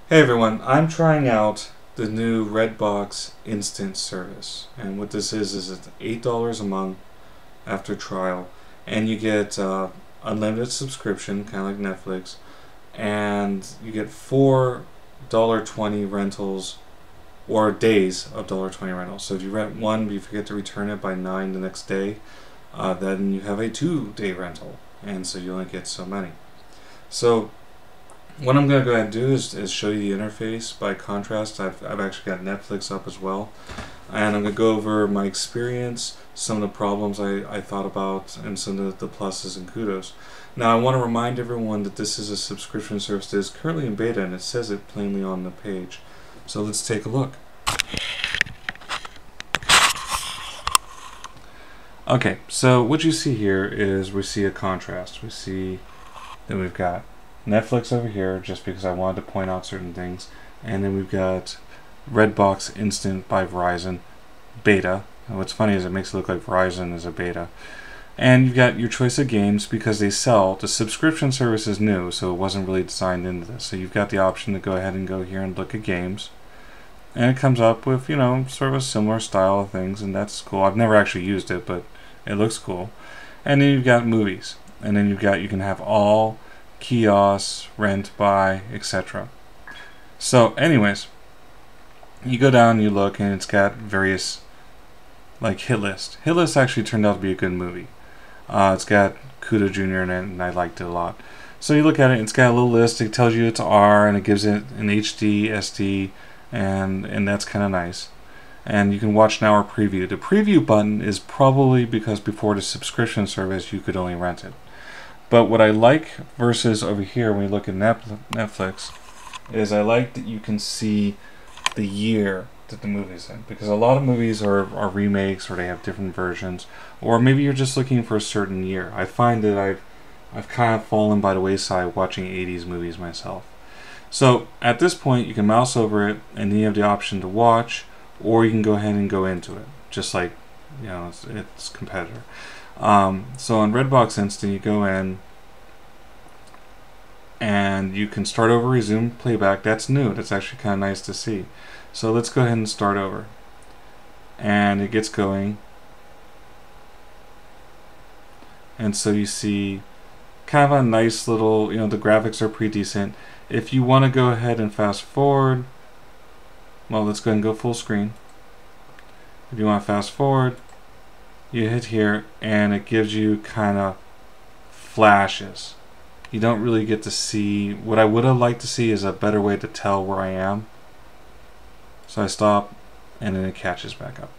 Hey everyone, I'm trying out the new Redbox Instant service, and what this is it's $8 a month after trial, and you get unlimited subscription, kind of like Netflix, and you get $4.20 rentals or days of $1.20 rentals. So if you rent one, but you forget to return it by 9 the next day, then you have a 2-day rental, and so you only get so many. So what I'm going to go ahead and do is show you the interface. By contrast, I've actually got Netflix up as well. And I'm going to go over my experience, some of the problems I thought about, and some of the pluses and kudos. Now, I want to remind everyone that this is a subscription service that is currently in beta, and it says it plainly on the page. So let's take a look. Okay, so what you see here is we see a contrast. We see that we've got Netflix over here, just because I wanted to point out certain things, and then we've got Redbox Instant by Verizon beta. And what's funny is it makes it look like Verizon is a beta. And you've got your choice of games because they sell. The subscription service is new, so it wasn't really designed into this. So you've got the option to go ahead and go here and look at games. And it comes up with, sort of a similar style of things, and that's cool. I've never actually used it, but it looks cool. And then you've got movies. And then you can have all kiosks, rent, buy, etc. So anyways, you go down, you look, and it's got various, like Hit List. Hit List actually turned out to be a good movie. It's got Cuda Jr. in it, and I liked it a lot. So you look at it, it's got a little list. It tells you it's R, and it gives it an HD, SD, and that's kind of nice. And you can watch now or preview. The preview button is probably because before the subscription service you could only rent it. But what I like versus over here when we look at Netflix is I like that you can see the year that the movie's in. Because a lot of movies are remakes, or they have different versions. Or maybe you're just looking for a certain year. I find that I've kind of fallen by the wayside watching 80s movies myself. So at this point you can mouse over it, and then you have the option to watch, or you can go ahead and go into it. Just like, its competitor. So on Redbox Instant, you go in and you can start over, resume playback. That's new. That's actually kind of nice to see. So let's go ahead and start over. And it gets going. And so you see kind of a nice little, the graphics are pretty decent. If you want to go ahead and fast forward, well, let's go ahead and go full screen. If you want to fast forward, you hit here, and it gives you kind of flashes. You don't really get to see. What I would have liked to see is a better way to tell where I am. So I stop, and then it catches back up.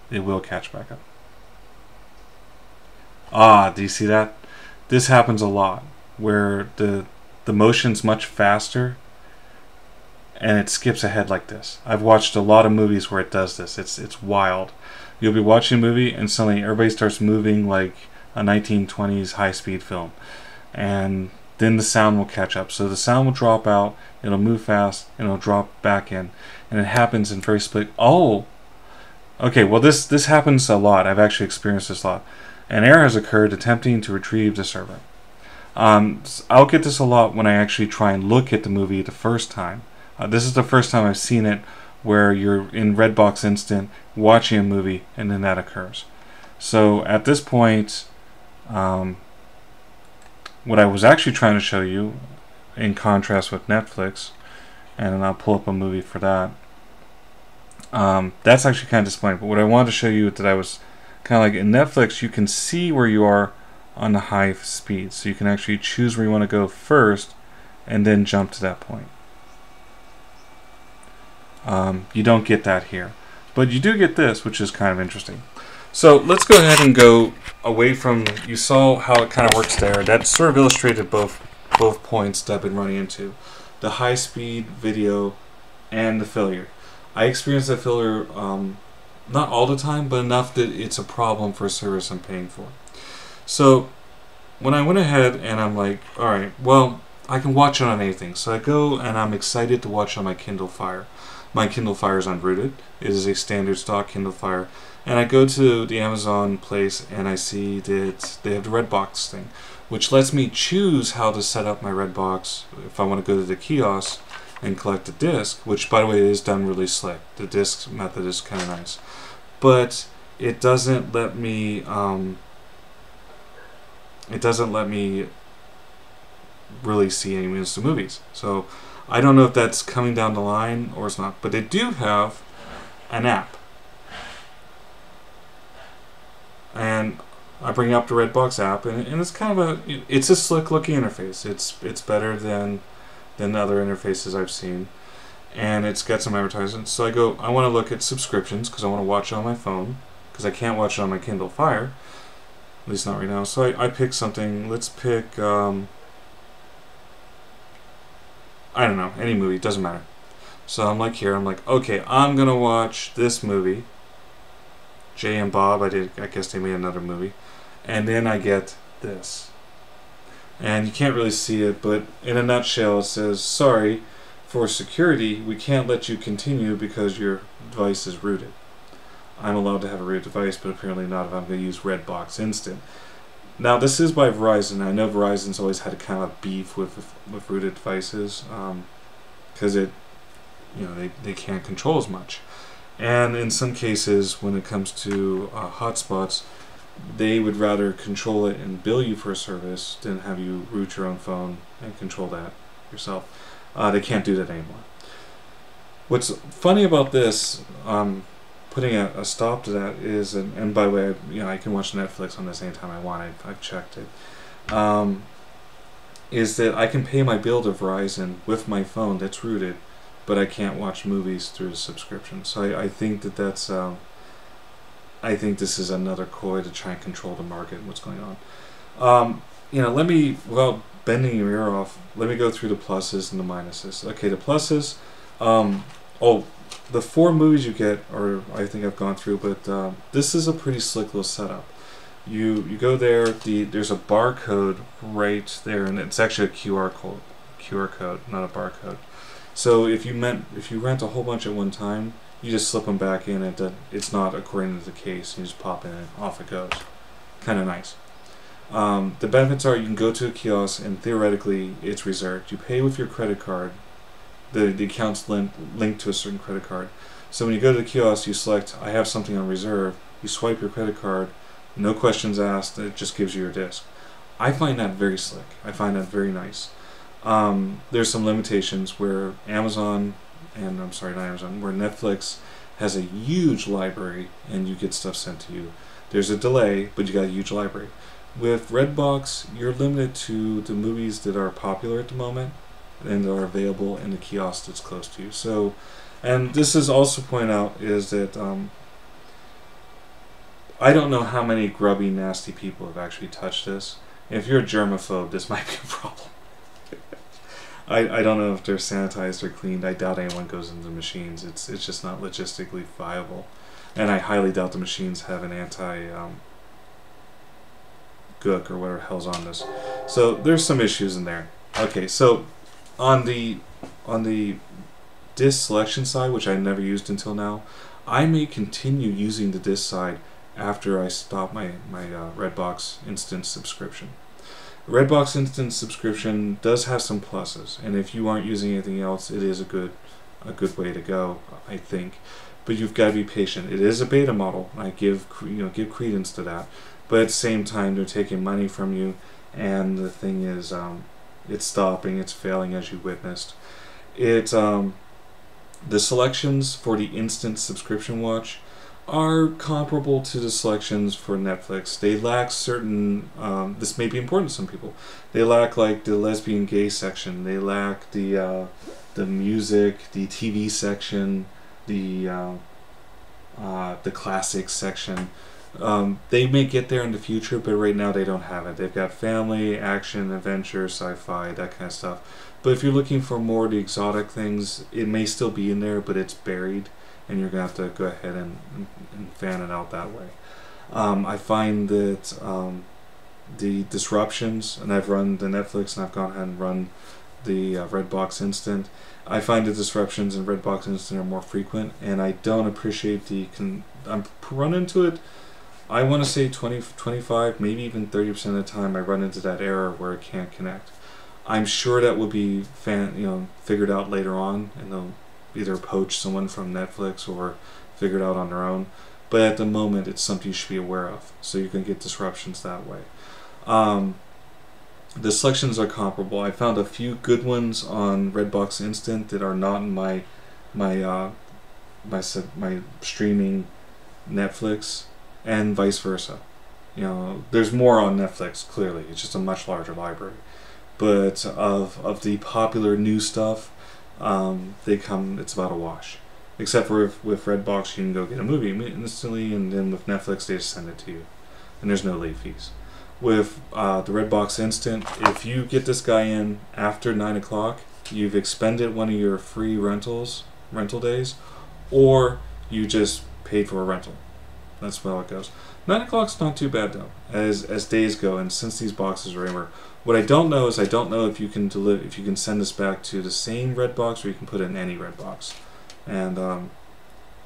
It will catch back up. Do you see that? This happens a lot, where the motion's much faster, and it skips ahead like this. I've watched a lot of movies where it does this. It's wild. You'll be watching a movie, and suddenly everybody starts moving like a 1920s high-speed film. And then the sound will catch up. So the sound will drop out, it'll move fast, and it'll drop back in. And it happens in very split. Oh! Okay, well this happens a lot. I've actually experienced this a lot. An error has occurred attempting to retrieve the server. I'll get this a lot when I actually try and look at the movie the first time. This is the first time I've seen it where you're in Redbox Instant watching a movie and then that occurs. So at this point, what I was actually trying to show you, in contrast with Netflix, and I'll pull up a movie for that, that's actually kind of disappointing. But what I wanted to show you that I was kind of like in Netflix, you can see where you are on the high speed. So you can actually choose where you want to go first and then jump to that point. You don't get that here, but you do get this, which is kind of interesting. So let's go ahead and go away from, you saw how it kind of works there. That sort of illustrated both points that I've been running into. The high speed video and the failure. I experienced that failure not all the time, but enough that it's a problem for a service I'm paying for. So when I went ahead and I'm like, alright, well, I can watch it on anything. So I go and I'm excited to watch on my Kindle Fire. My Kindle Fire is unrooted. It is a standard stock Kindle Fire. And I go to the Amazon place and I see that they have the Redbox thing. which lets me choose how to set up my Redbox if I want to go to the kiosk and collect a disc, which by the way is done really slick. The disc method is kind of nice, but it doesn't let me really see any instant movies. So I don't know if that's coming down the line or it's not, but they do have an app. And I bring up the Redbox app, and it's kind of it's a slick looking interface. It's better than other interfaces I've seen, and it's got some advertisements. So I want to look at subscriptions because I want to watch it on my phone because I can't watch it on my Kindle Fire, at least not right now. So I pick something. Let's pick I don't know, any movie, doesn't matter. So I'm like here, I'm like, okay, I'm gonna watch this movie. Jay and Bob, I guess they made another movie. And then I get this. And you can't really see it, but in a nutshell it says, sorry, for security, we can't let you continue because your device is rooted. I'm allowed to have a root device, but apparently not if I'm going to use Redbox Instant. Now this is by Verizon. I know Verizon's always had a kind of beef with rooted devices because they can't control as much. And in some cases, when it comes to hotspots, they would rather control it and bill you for a service than have you root your own phone and control that yourself. They can't do that anymore. What's funny about this, putting a stop to that is, and by the way, I can watch Netflix on this anytime I want. I've checked it. Is that I can pay my bill to Verizon with my phone that's rooted, but I can't watch movies through the subscription. So I think that's I think this is another coy to try and control the market and what's going on. Let me, without bending your ear off, let me go through the pluses and the minuses. Okay, the pluses. The 4 movies you get, or I think I've gone through, but this is a pretty slick little setup. You go there. There's a barcode right there, and it's actually a QR code, not a barcode. So if you rent a whole bunch at one time, you just slip them back in, and it's not according to the case. You just pop in and off it goes. Kind of nice. The benefits are you can go to a kiosk and theoretically it's reserved. You pay with your credit card. The account's linked to a certain credit card. So when you go to the kiosk, you select I have something on reserve. You swipe your credit card. No questions asked. It just gives you your disc. I find that very slick. I find that very nice. There's some limitations where where Netflix has a huge library and you get stuff sent to you. There's a delay, but you got a huge library. With Redbox, you're limited to the movies that are popular at the moment and are available in the kiosk that's close to you. So, and this is also pointed out is that I don't know how many grubby, nasty people have actually touched this. If you're a germaphobe, this might be a problem. I don't know if they're sanitized or cleaned. I doubt anyone goes into the machines. It's just not logistically viable, and I highly doubt the machines have an anti-gook or whatever hell's on this. So there's some issues in there. Okay, so on the disc selection side, which I never used until now, I may continue using the disc side after I stop my Redbox Instant subscription. Redbox Instant subscription does have some pluses, and if you aren't using anything else, it is a good way to go, I think. But you've got to be patient. It is a beta model. I give credence to that, but at the same time, they're taking money from you, and the thing is, it's stopping, it's failing, as you witnessed. It's the selections for the instant subscription watch are comparable to the selections for Netflix. They lack certain, this may be important to some people, they lack like the lesbian gay section, they lack the music, the TV section, the classics section. They may get there in the future, but right now they don't have it. They've got family, action, adventure, sci-fi, that kind of stuff. But if you're looking for more of the exotic things, it may still be in there, but it's buried, and you're going to have to go ahead and fan it out that way. I find that the disruptions, and I've run the Netflix and I've gone ahead and run the Redbox Instant, I find the disruptions in Redbox Instant are more frequent, and I don't appreciate I'm run into it I want to say 20, 25, maybe even 30% of the time I run into that error where it can't connect. I'm sure that will be figured out later on, and they'll either poach someone from Netflix or figure it out on their own. But at the moment, it's something you should be aware of, so you can get disruptions that way. The selections are comparable. I found a few good ones on Redbox Instant that are not in my streaming Netflix, and vice versa. There's more on Netflix. Clearly, it's just a much larger library. But of the popular new stuff, it's about a wash. Except for with Redbox, you can go get a movie instantly, and then with Netflix, they just send it to you, and there's no late fees. With the Redbox Instant, if you get this guy in after 9 o'clock, you've expended one of your free rental days, or you just paid for a rental. That's how it goes. 9 o'clock's not too bad though, as days go, and since these boxes are anywhere. What I don't know is if you can send this back to the same Redbox, or you can put it in any Redbox. And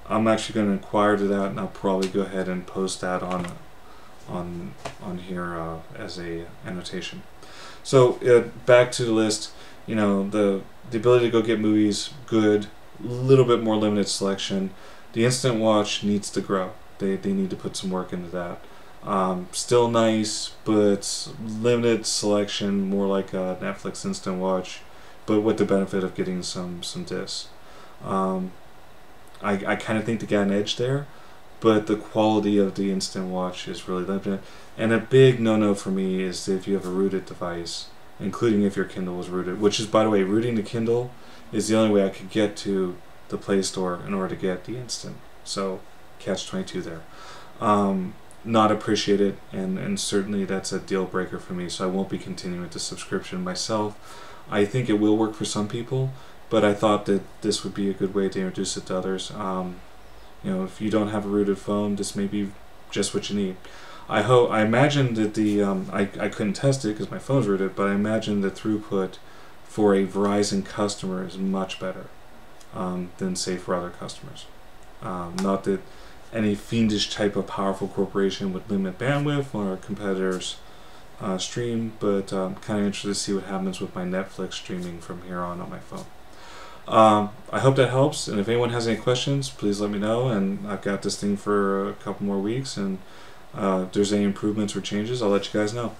I'm actually going to inquire to that, and I'll probably go ahead and post that on here as a annotation. So back to the list. The ability to go get movies, good. A little bit more limited selection. The Instant Watch needs to grow. They need to put some work into that. Still nice, but limited selection, more like a Netflix Instant Watch, but with the benefit of getting some discs. I kind of think they got an edge there, but the quality of the Instant Watch is really limited. And a big no-no for me is if you have a rooted device, including if your Kindle was rooted, which is, by the way, rooting the Kindle is the only way I could get to the Play Store in order to get the Instant. So, catch-22 there. Not appreciated, and certainly that's a deal breaker for me, so I won't be continuing with the subscription myself. I think it will work for some people, but I thought that this would be a good way to introduce it to others. If you don't have a rooted phone, this may be just what you need. I imagine that I couldn't test it because my phone's rooted, but I imagine the throughput for a Verizon customer is much better than, say, for other customers. Not that any fiendish type of powerful corporation would limit bandwidth on our competitors' stream, but I'm kind of interested to see what happens with my Netflix streaming from here on my phone. I hope that helps, and if anyone has any questions, please let me know. And I've got this thing for a couple more weeks, and if there's any improvements or changes, I'll let you guys know.